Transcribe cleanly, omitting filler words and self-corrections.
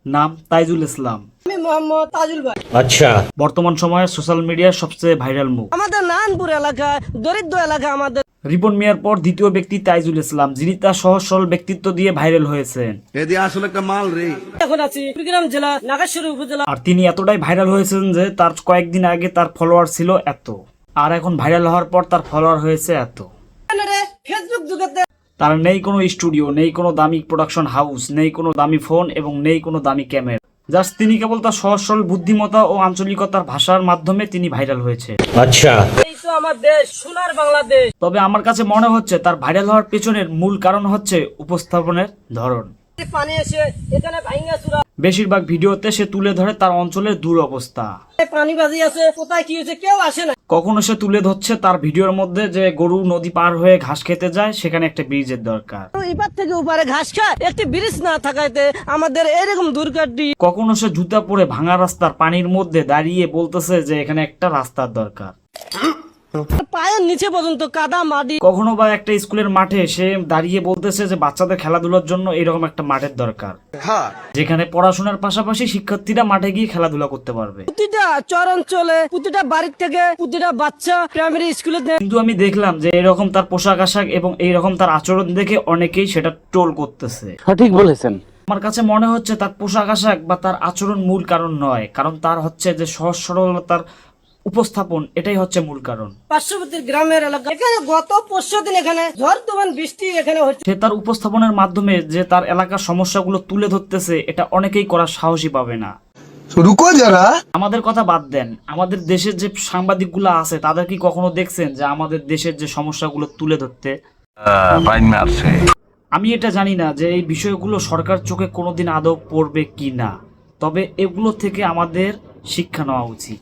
নাম তাইজুল ইসলাম। আমি মোহাম্মদ তাজুল ভাই। আচ্ছা, বর্তমান সময়ে সোশ্যাল মিডিয়ার সবচেয়ে ভাইরাল মুখ। আমাদের নারায়ণপুর এলাকা দরিদ্র এলাকা আমাদের। রিপন মিয়ার পর দ্বিতীয় ব্যক্তি তাইজুল ইসলাম, যিনি তার সহজ সরল ব্যক্তিত্ব দিয়ে ভাইরাল হয়েছেন। এদি আসলে একটা মাল রে। এখন আছি কুড়িগ্রাম জেলা নাগেশ্বরী উপজেলা। আর তিনি এতটাই ভাইরাল হয়েছেন যে তার কয়েকদিন আগে তার ফলোয়ার ছিল এত, আর এখন ভাইরাল হওয়ার পর তার ফলোয়ার হয়েছে এত। ফেসবুক যুগেতে তার নেই কোনো স্টুডিও, নেই কোনো দামি প্রোডাকশন হাউস, নেই কোনো দামি ফোন এবং নেই কোনো দামি ক্যামেরা। জাস্ট তিনি কেবল তার সহজ সরল বুদ্ধিমত্তা ও আঞ্চলিকতার ভাষার মাধ্যমে তিনি ভাইরাল হয়েছে। আচ্ছা, এই তো আমার দেশ, সোনার বাংলাদেশ। তবে আমার কাছে মনে হচ্ছে তার ভাইরাল হওয়ার পেছনের মূল কারণ হচ্ছে উপস্থাপনের ধরন। পানি এসে এখানে ভাঙ্গা চুরা, বেশিরভাগ ভিডিওতে সে তুলে ধরে তার অঞ্চলের দুরবস্থা। পানি বাজি আছে, কোথায় কি হয়েছে কেউ আসে না। কখনো সে তুলে ধরছে তার ভিডিওর মধ্যে যে গরু নদী পার হয়ে ঘাস খেতে যায়, সেখানে একটা ব্রিজের দরকার। এবার থেকে উপরে ঘাস খায়, একটি ব্রিজ না থাকাতে আমাদের এরকম দুর্ঘটনা। কখনো সে জুতা পরে ভাঙা রাস্তার পানির মধ্যে দাঁড়িয়ে বলতেছে যে এখানে একটা রাস্তার দরকার। পায়ের নিচে পর্যন্ত কাদা মাটি। কখনো বা একটা স্কুলের মাঠে সে দাঁড়িয়ে বলতেছে যে বাচ্চাদের খেলাধুলার জন্য এরকম একটা মাঠের দরকার, যেখানে পড়াশোনার পাশাপাশি শিক্ষার্থীরা মাঠে গিয়ে খেলাধুলা করতে পারবে। প্রতিটা চরাঞ্চলে, প্রতিটা বাড়ির থেকে প্রতিটা বাচ্চা প্রাইমারি স্কুলে। কিন্তু আমি দেখলাম যে এরকম তার পোশাক আশাক এবং এইরকম তার আচরণ দেখে অনেকেই সেটা ট্রোল করতেছে। সঠিক বলেছেন। আমার কাছে মনে হচ্ছে তার পোশাক আশাক বা তার আচরণ মূল কারণ নয়, কারণ তার হচ্ছে যে সহজ সরলতার উপস্থাপন, এটাই হচ্ছে মূল কারণ। পার্শ্ববর্তী গ্রামের এলাকা, এখানে গত 5 দিন এখানে ঝড় তুফান বৃষ্টি এখানে হচ্ছে। সে তার উপস্থাপনের মাধ্যমে যে তার এলাকার সমস্যাগুলো তুলে ধরতেছে, এটা অনেকেই করার সাহসী পাবে না। রুকো যারা। আমাদের কথা বাদ দেন, আমাদের দেশের যে সাংবাদিকগুলো আছে তাদের কি কখনো দেখছেন যে আমাদের দেশের যে সমস্যাগুলো তুলে ধরতে? আমি এটা জানি না যে এই বিষয়গুলো সরকার চোখে কোনোদিন আদৌ পড়বে কি না, তবে এগুলো থেকে আমাদের শিক্ষা নেওয়া উচিত।